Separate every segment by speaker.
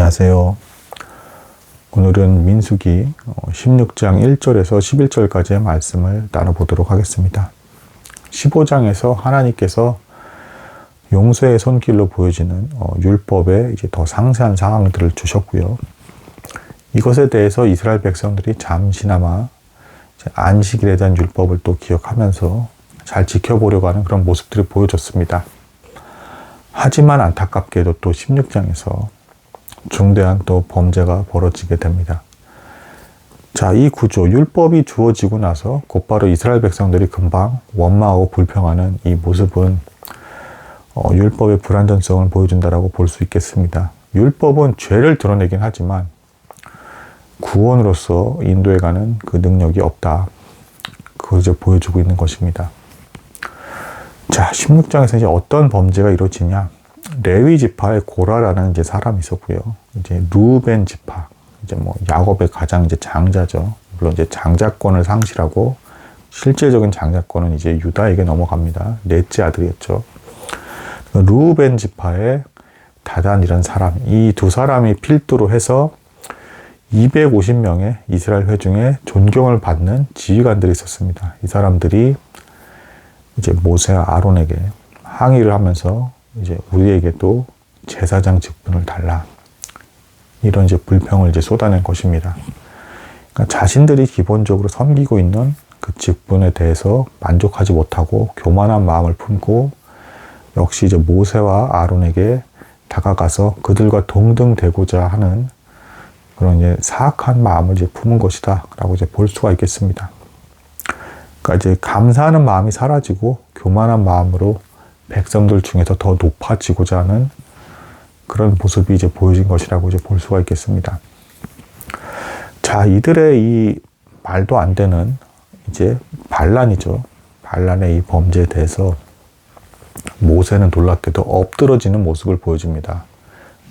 Speaker 1: 안녕하세요. 오늘은 민수기 16장 1절에서 11절까지의 말씀을 나눠보도록 하겠습니다. 15장에서 하나님께서 용서의 손길로 보여지는 율법에 이제 더 상세한 사항들을 주셨고요. 이것에 대해서 이스라엘 백성들이 잠시나마 안식일에 대한 율법을 또 기억하면서 잘 지켜보려고 하는 그런 모습들이 보여졌습니다. 하지만 안타깝게도 또 16장에서 중대한 또 범죄가 벌어지게 됩니다. 자, 이 구조, 율법이 주어지고 나서 곧바로 이스라엘 백성들이 금방 원망하고 불평하는 이 모습은 율법의 불완전성을 보여준다라고 볼 수 있겠습니다. 율법은 죄를 드러내긴 하지만 구원으로서 인도해가는 그 능력이 없다. 그걸 이제 보여주고 있는 것입니다. 자, 16장에서 이제 어떤 범죄가 이루어지냐? 레위 지파의 고라라는 이제 사람이 있었고요. 이제 루벤 지파, 이제 야곱의 가장 이제 장자죠. 물론 이제 장자권을 상실하고 실제적인 장자권은 이제 유다에게 넘어갑니다. 넷째 아들이었죠. 루벤 지파의 다단이라는 사람, 이 두 사람이 필두로 해서 250명의 이스라엘 회중에 존경을 받는 지휘관들이 있었습니다. 이 사람들이 이제 모세와 아론에게 항의를 하면서 이제 우리에게도 제사장 직분을 달라. 이런 이제 불평을 이제 쏟아낸 것입니다. 그러니까 자신들이 기본적으로 섬기고 있는 그 직분에 대해서 만족하지 못하고 교만한 마음을 품고 역시 이제 모세와 아론에게 다가가서 그들과 동등되고자 하는 그런 이제 사악한 마음을 이제 품은 것이다라고 이제 볼 수가 있겠습니다. 그러니까 이제 감사하는 마음이 사라지고 교만한 마음으로 백성들 중에서 더 높아지고자 하는 그런 모습이 이제 보여진 것이라고 이제 볼 수가 있겠습니다. 자, 이들의 이 말도 안 되는 이제 반란이죠. 반란의 이 범죄에 대해서 모세는 놀랍게도 엎드러지는 모습을 보여줍니다.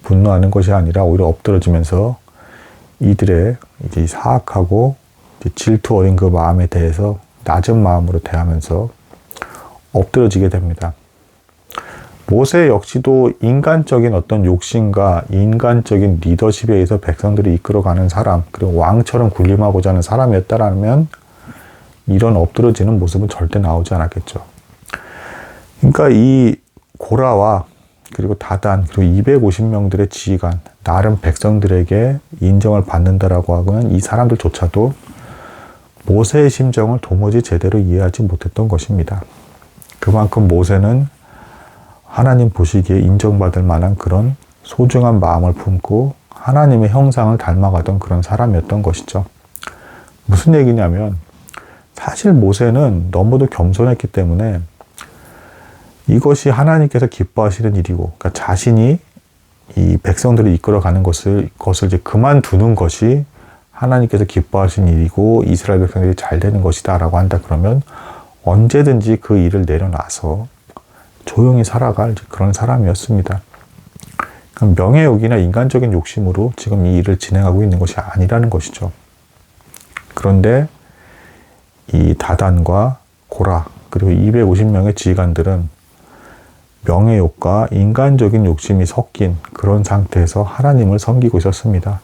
Speaker 1: 분노하는 것이 아니라 오히려 엎드러지면서 이들의 이제 사악하고 이제 질투 어린 그 마음에 대해서 낮은 마음으로 대하면서 엎드러지게 됩니다. 모세 역시도 인간적인 어떤 욕심과 인간적인 리더십에 의해서 백성들이 이끌어가는 사람, 그리고 왕처럼 군림하고자 하는 사람이었다라면 이런 엎드러지는 모습은 절대 나오지 않았겠죠. 그러니까 이 고라와 그리고 다단, 그리고 250명들의 지휘관, 나름 백성들에게 인정을 받는다라고 하고는 이 사람들조차도 모세의 심정을 도무지 제대로 이해하지 못했던 것입니다. 그만큼 모세는 하나님 보시기에 인정받을 만한 그런 소중한 마음을 품고 하나님의 형상을 닮아가던 그런 사람이었던 것이죠. 무슨 얘기냐면 사실 모세는 너무도 겸손했기 때문에 이것이 하나님께서 기뻐하시는 일이고, 그러니까 자신이 이 백성들을 이끌어가는 것을 이제 그만두는 것이 하나님께서 기뻐하시는 일이고 이스라엘 백성들이 잘 되는 것이다 라고 한다 그러면 언제든지 그 일을 내려놔서 조용히 살아갈 그런 사람이었습니다. 명예욕이나 인간적인 욕심으로 지금 이 일을 진행하고 있는 것이 아니라는 것이죠. 그런데 이 다단과 고라 그리고 250명의 지휘관들은 명예욕과 인간적인 욕심이 섞인 그런 상태에서 하나님을 섬기고 있었습니다.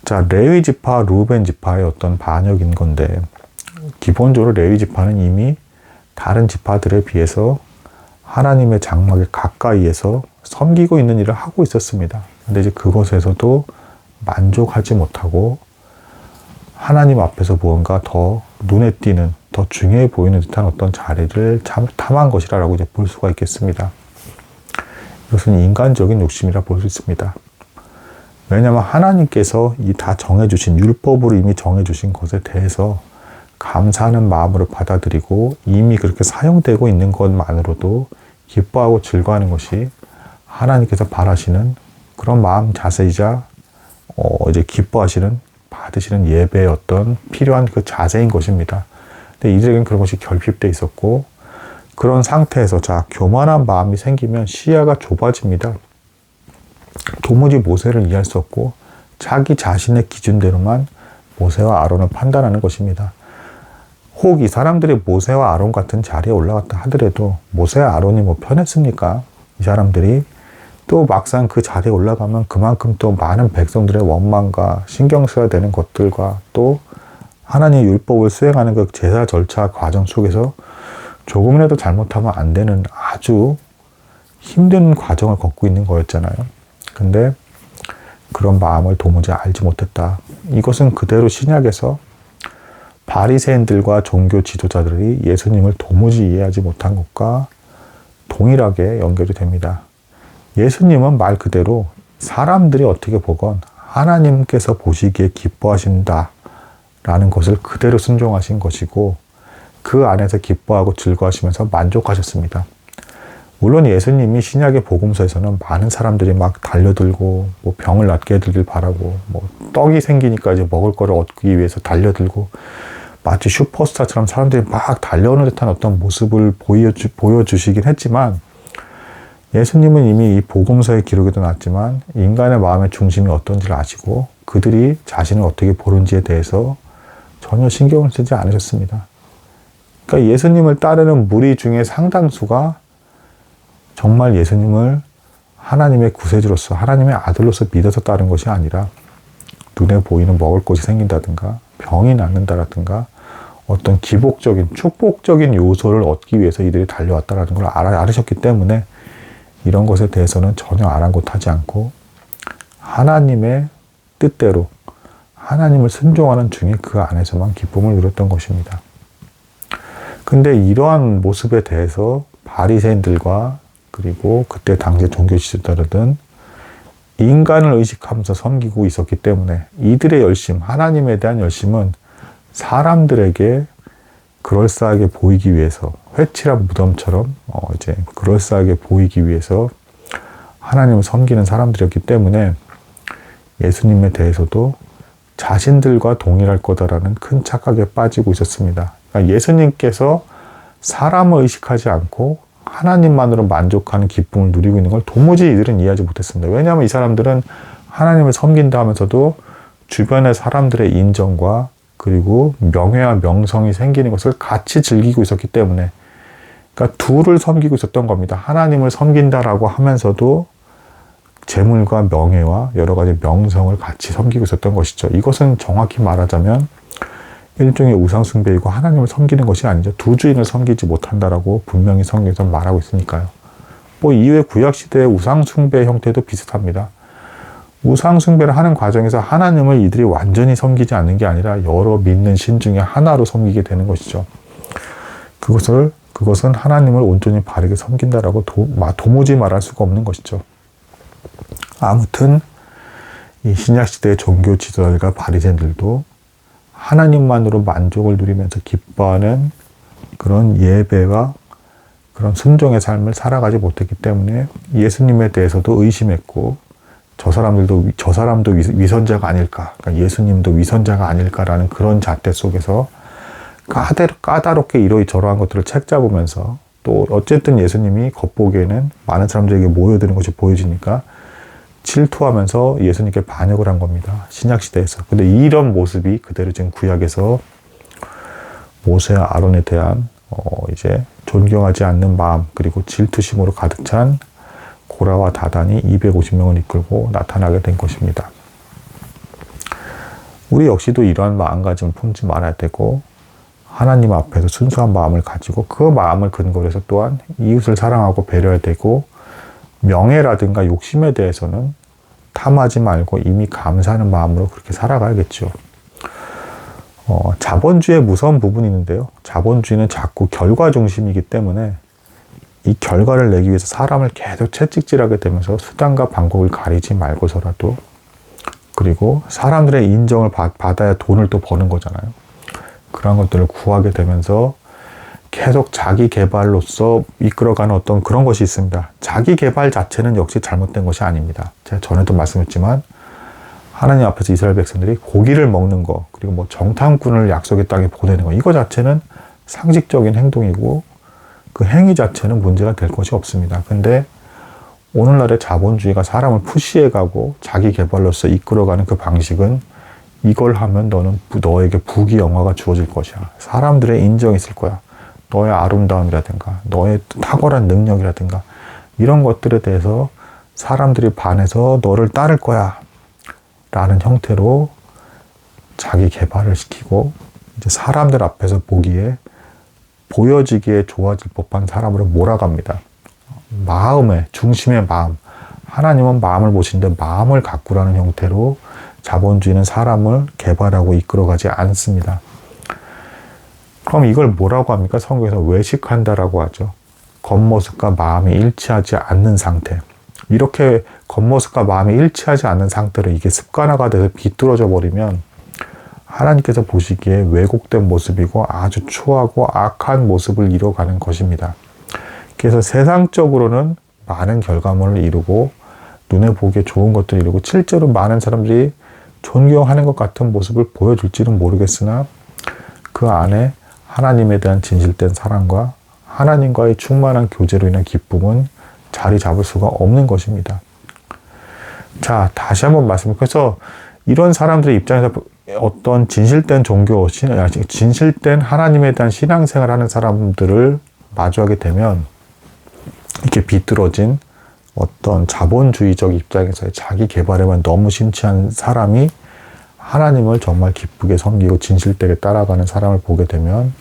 Speaker 1: 자, 레위 지파, 루벤 지파의 어떤 반역인 건데 기본적으로 레위 지파는 이미 다른 지파들에 비해서 하나님의 장막에 가까이에서 섬기고 있는 일을 하고 있었습니다. 근데 이제 그것에서도 만족하지 못하고 하나님 앞에서 무언가 더 눈에 띄는, 더 중요해 보이는 듯한 어떤 자리를 탐한 것이라고 이제 볼 수가 있겠습니다. 이것은 인간적인 욕심이라 볼 수 있습니다. 왜냐하면 하나님께서 이 다 정해주신, 율법으로 이미 정해주신 것에 대해서 감사하는 마음으로 받아들이고 이미 그렇게 사용되고 있는 것만으로도 기뻐하고 즐거워하는 것이 하나님께서 바라시는 그런 마음 자세이자 이제 기뻐하시는, 받으시는 예배의 어떤 필요한 그 자세인 것입니다. 근데 이들에게는 그런 것이 결핍되어 있었고 그런 상태에서 자, 교만한 마음이 생기면 시야가 좁아집니다. 도무지 모세를 이해할 수 없고 자기 자신의 기준대로만 모세와 아론을 판단하는 것입니다. 혹 이 사람들이 모세와 아론 같은 자리에 올라갔다 하더라도 모세와 아론이 뭐 편했습니까? 이 사람들이 또 막상 그 자리에 올라가면 그만큼 또 많은 백성들의 원망과 신경 써야 되는 것들과 또 하나님의 율법을 수행하는 그 제사 절차 과정 속에서 조금이라도 잘못하면 안 되는 아주 힘든 과정을 걷고 있는 거였잖아요. 근데 그런 마음을 도무지 알지 못했다. 이것은 그대로 신약에서 바리새인들과 종교 지도자들이 예수님을 도무지 이해하지 못한 것과 동일하게 연결이 됩니다. 예수님은 말 그대로 사람들이 어떻게 보건 하나님께서 보시기에 기뻐하신다 라는 것을 그대로 순종하신 것이고 그 안에서 기뻐하고 즐거워하시면서 만족하셨습니다. 물론 예수님이 신약의 복음서에서는 많은 사람들이 막 달려들고 뭐 병을 낫게 해드리길 바라고 뭐 떡이 생기니까 이제 먹을 거를 얻기 위해서 달려들고 마치 슈퍼스타처럼 사람들이 막 달려오는 듯한 어떤 모습을 보여주시긴 했지만 예수님은 이미 이 복음서의 기록에도 났지만 인간의 마음의 중심이 어떤지를 아시고 그들이 자신을 어떻게 보는지에 대해서 전혀 신경을 쓰지 않으셨습니다. 그러니까 예수님을 따르는 무리 중에 상당수가 정말 예수님을 하나님의 구세주로서 하나님의 아들로서 믿어서 따른 것이 아니라 눈에 보이는 먹을 것이 생긴다든가 병이 낫는다라든가 어떤 기복적인 축복적인 요소를 얻기 위해서 이들이 달려왔다는 걸 알으셨기 때문에 이런 것에 대해서는 전혀 아랑곳하지 않고 하나님의 뜻대로 하나님을 순종하는 중에 그 안에서만 기쁨을 누렸던 것입니다. 근데 이러한 모습에 대해서 바리새인들과 그리고 그때 당시 종교 지도자들은 인간을 의식하면서 섬기고 있었기 때문에 이들의 열심, 하나님에 대한 열심은 사람들에게 그럴싸하게 보이기 위해서 회칠한 무덤처럼 이제 그럴싸하게 보이기 위해서 하나님을 섬기는 사람들이었기 때문에 예수님에 대해서도 자신들과 동일할 거다라는 큰 착각에 빠지고 있었습니다. 그러니까 예수님께서 사람을 의식하지 않고 하나님만으로 만족하는 기쁨을 누리고 있는 걸 도무지 이들은 이해하지 못했습니다. 왜냐하면 이 사람들은 하나님을 섬긴다 하면서도 주변의 사람들의 인정과 그리고 명예와 명성이 생기는 것을 같이 즐기고 있었기 때문에 그러니까 둘을 섬기고 있었던 겁니다. 하나님을 섬긴다라고 하면서도 재물과 명예와 여러 가지 명성을 같이 섬기고 있었던 것이죠. 이것은 정확히 말하자면 일종의 우상숭배이고 하나님을 섬기는 것이 아니죠. 두 주인을 섬기지 못한다라고 분명히 성경에서 말하고 있으니까요. 뭐 이후에 구약시대의 우상숭배 형태도 비슷합니다. 우상숭배를 하는 과정에서 하나님을 이들이 완전히 섬기지 않는 게 아니라 여러 믿는 신 중에 하나로 섬기게 되는 것이죠. 그것은 하나님을 온전히 바르게 섬긴다라고 도무지 말할 수가 없는 것이죠. 아무튼 이 신약시대의 종교 지도자들과 바리새인들도 하나님만으로 만족을 누리면서 기뻐하는 그런 예배와 그런 순종의 삶을 살아가지 못했기 때문에 예수님에 대해서도 의심했고 저 사람도 위선자가 아닐까, 그러니까 예수님도 위선자가 아닐까라는 그런 잣대 속에서 까다롭게 이러저러한 것들을 책잡으면서 또 어쨌든 예수님이 겉보기에는 많은 사람들에게 모여드는 것이 보여지니까 질투하면서 예수님께 반역을 한 겁니다. 신약시대에서. 근데 이런 모습이 그대로 지금 구약에서 모세와 아론에 대한 이제 존경하지 않는 마음 그리고 질투심으로 가득 찬 고라와 다단이 250명을 이끌고 나타나게 된 것입니다. 우리 역시도 이러한 마음가짐을 품지 말아야 되고 하나님 앞에서 순수한 마음을 가지고 그 마음을 근거로 해서 또한 이웃을 사랑하고 배려해야 되고 명예라든가 욕심에 대해서는 탐하지 말고 이미 감사하는 마음으로 그렇게 살아가야겠죠. 자본주의의 무서운 부분이 있는데요. 자본주의는 자꾸 결과 중심이기 때문에 이 결과를 내기 위해서 사람을 계속 채찍질하게 되면서 수단과 방법을 가리지 말고서라도 그리고 사람들의 인정을 받아야 돈을 또 버는 거잖아요. 그런 것들을 구하게 되면서 계속 자기 개발로서 이끌어가는 어떤 그런 것이 있습니다. 자기 개발 자체는 역시 잘못된 것이 아닙니다. 제가 전에도 말씀했지만 하나님 앞에서 이스라엘 백성들이 고기를 먹는 거 그리고 뭐 정탐꾼을 약속의 땅에 보내는 거 이거 자체는 상식적인 행동이고 그 행위 자체는 문제가 될 것이 없습니다. 근데 오늘날의 자본주의가 사람을 푸시해가고 자기 개발로서 이끌어가는 그 방식은 이걸 하면 너에게 부귀 영화가 주어질 것이야. 사람들의 인정이 있을 거야. 너의 아름다움이라든가 너의 탁월한 능력이라든가 이런 것들에 대해서 사람들이 반해서 너를 따를 거야 라는 형태로 자기 개발을 시키고 이제 사람들 앞에서 보기에 보여지기에 좋아질 법한 사람으로 몰아갑니다. 마음의 중심의 마음, 하나님은 마음을 보시는데 마음을 가꾸라는 형태로 자본주의는 사람을 개발하고 이끌어가지 않습니다. 그럼 이걸 뭐라고 합니까? 성경에서 외식한다라고 하죠. 겉모습과 마음이 일치하지 않는 상태. 이렇게 겉모습과 마음이 일치하지 않는 상태로 이게 습관화가 돼서 비뚤어져 버리면 하나님께서 보시기에 왜곡된 모습이고 아주 추하고 악한 모습을 이뤄가는 것입니다. 그래서 세상적으로는 많은 결과물을 이루고 눈에 보기에 좋은 것들을 이루고 실제로 많은 사람들이 존경하는 것 같은 모습을 보여줄지는 모르겠으나 그 안에 하나님에 대한 진실된 사랑과 하나님과의 충만한 교제로 인한 기쁨은 자리 잡을 수가 없는 것입니다. 자, 다시 한번 그래서 이런 사람들의 입장에서 어떤 진실된 종교, 진실된 하나님에 대한 신앙생활을 하는 사람들을 마주하게 되면 이렇게 비뚤어진 어떤 자본주의적 입장에서의 자기 개발에만 너무 심취한 사람이 하나님을 정말 기쁘게 섬기고 진실되게 따라가는 사람을 보게 되면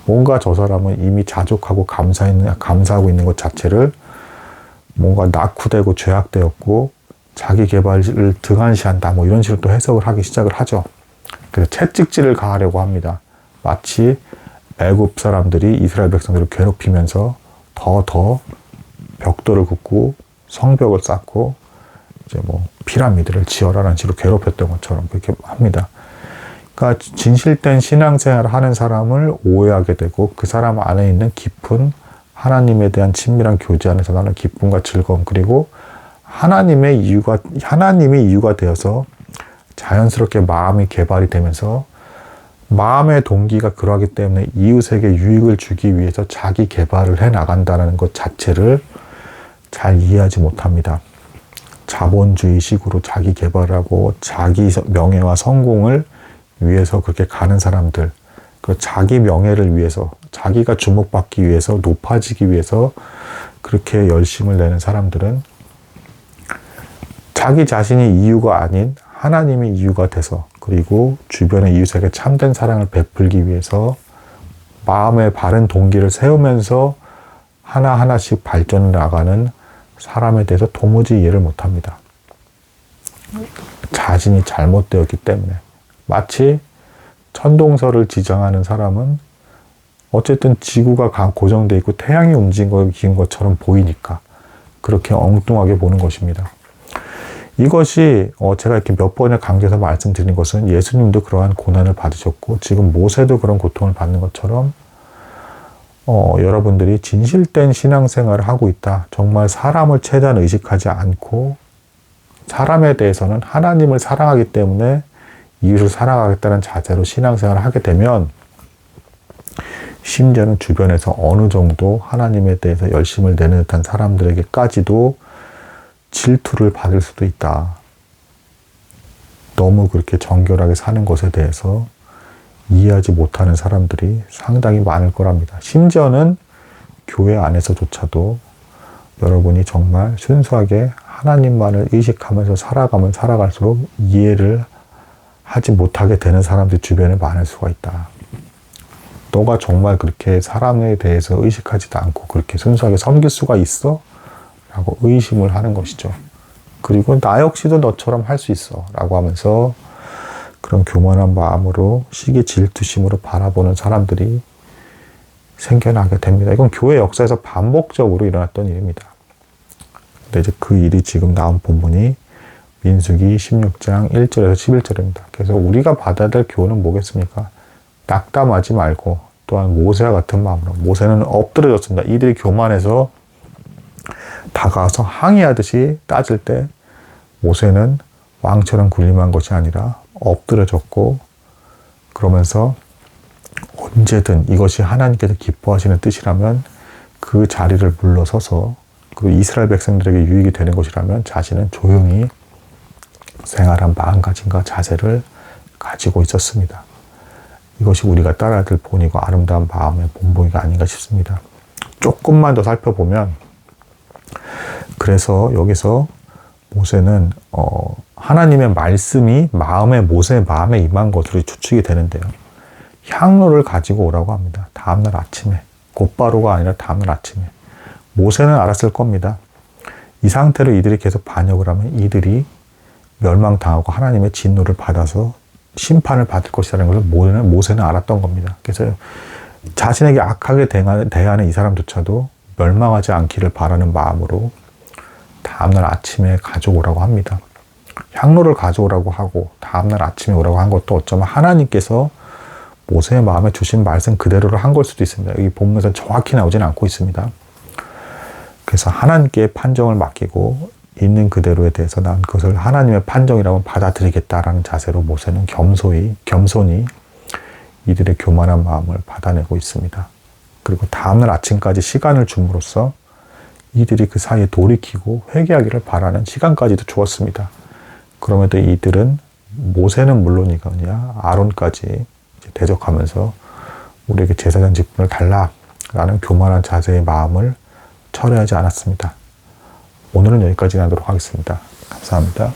Speaker 1: 뭔가 저 사람은 이미 자족하고 감사하고 있는 것 자체를 뭔가 낙후되고 죄악되었고 자기 개발을 등한시한다 뭐 이런 식으로 또 해석을 하기 시작을 하죠. 그래서 채찍질을 가하려고 합니다. 마치 애굽 사람들이 이스라엘 백성들을 괴롭히면서 더 벽돌을 긋고 성벽을 쌓고 이제 뭐 피라미드를 지어라는 식으로 괴롭혔던 것처럼 그렇게 합니다. 그러니까 진실된 신앙생활을 하는 사람을 오해하게 되고 그 사람 안에 있는 깊은 하나님에 대한 친밀한 교제 안에서 나는 기쁨과 즐거움 그리고 하나님이 이유가 되어서 자연스럽게 마음이 개발이 되면서 마음의 동기가 그러하기 때문에 이웃에게 유익을 주기 위해서 자기 개발을 해 나간다는 것 자체를 잘 이해하지 못합니다. 자본주의식으로 자기 개발하고 자기 명예와 성공을 위해서 그렇게 가는 사람들, 그 자기 명예를 위해서, 자기가 주목받기 위해서, 높아지기 위해서 그렇게 열심을 내는 사람들은 자기 자신이 이유가 아닌 하나님이 이유가 돼서 그리고 주변의 이웃에게 참된 사랑을 베풀기 위해서 마음의 바른 동기를 세우면서 하나하나씩 발전해 나가는 사람에 대해서 도무지 이해를 못합니다. 자신이 잘못되었기 때문에 마치 천동설을 지정하는 사람은 어쨌든 지구가 고정되어 있고 태양이 움직인 것처럼 보이니까 그렇게 엉뚱하게 보는 것입니다. 이것이 제가 이렇게 몇 번을 강조해서 말씀드린 것은 예수님도 그러한 고난을 받으셨고 지금 모세도 그런 고통을 받는 것처럼 여러분들이 진실된 신앙생활을 하고 있다. 정말 사람을 최대한 의식하지 않고 사람에 대해서는 하나님을 사랑하기 때문에 이웃을 사랑하겠다는 자세로 신앙생활을 하게 되면 심지어는 주변에서 어느 정도 하나님에 대해서 열심을 내는 듯한 사람들에게까지도 질투를 받을 수도 있다. 너무 그렇게 정결하게 사는 것에 대해서 이해하지 못하는 사람들이 상당히 많을 거랍니다. 심지어는 교회 안에서조차도 여러분이 정말 순수하게 하나님만을 의식하면서 살아가면 살아갈수록 이해를 하지 못하게 되는 사람들이 주변에 많을 수가 있다. 너가 정말 그렇게 사람에 대해서 의식하지도 않고 그렇게 순수하게 섬길 수가 있어? 라고 의심을 하는 것이죠. 그리고 나 역시도 너처럼 할 수 있어 라고 하면서 그런 교만한 마음으로 시기 질투심으로 바라보는 사람들이 생겨나게 됩니다. 이건 교회 역사에서 반복적으로 일어났던 일입니다. 근데 이제 그 일이 지금 나온 본문이 민수기 16장 1절에서 11절입니다. 그래서 우리가 받아야 될 교훈은 뭐겠습니까? 낙담하지 말고 또한 모세와 같은 마음으로 모세는 엎드려졌습니다. 이들이 교만해서 다가와서 항의하듯이 따질 때 모세는 왕처럼 군림한 것이 아니라 엎드려졌고 그러면서 언제든 이것이 하나님께서 기뻐하시는 뜻이라면 그 자리를 물러서서 그리고 이스라엘 백성들에게 유익이 되는 것이라면 자신은 조용히 생활한 마음가짐과 자세를 가지고 있었습니다. 이것이 우리가 따라야 될 본이고 아름다운 마음의 본보기가 아닌가 싶습니다. 조금만 더 살펴보면 그래서 여기서 모세는 하나님의 말씀이 모세의 마음에 임한 것으로 추측이 되는데요. 향로를 가지고 오라고 합니다. 다음날 아침에. 곧바로가 아니라 다음날 아침에. 모세는 알았을 겁니다. 이 상태로 이들이 계속 반역을 하면 이들이 멸망당하고 하나님의 진노를 받아서 심판을 받을 것이라는 것을 모세는 알았던 겁니다. 그래서 자신에게 악하게 대하는 이 사람조차도 멸망하지 않기를 바라는 마음으로 다음날 아침에 가져오라고 합니다. 향로를 가져오라고 하고 다음날 아침에 오라고 한 것도 어쩌면 하나님께서 모세의 마음에 주신 말씀 그대로를 한 걸 수도 있습니다. 여기 본문에서는 정확히 나오지는 않고 있습니다. 그래서 하나님께 판정을 맡기고 있는 그대로에 대해서 난 그것을 하나님의 판정이라고 받아들이겠다라는 자세로 모세는 겸손히 이들의 교만한 마음을 받아내고 있습니다. 그리고 다음날 아침까지 시간을 줌으로써 이들이 그 사이에 돌이키고 회개하기를 바라는 시간까지도 주었습니다. 그럼에도 이들은 모세는 물론이거니와 아론까지 대적하면서 우리에게 제사장 직분을 달라라는 교만한 자세의 마음을 철회하지 않았습니다. 오늘은 여기까지 하도록 하겠습니다. 감사합니다.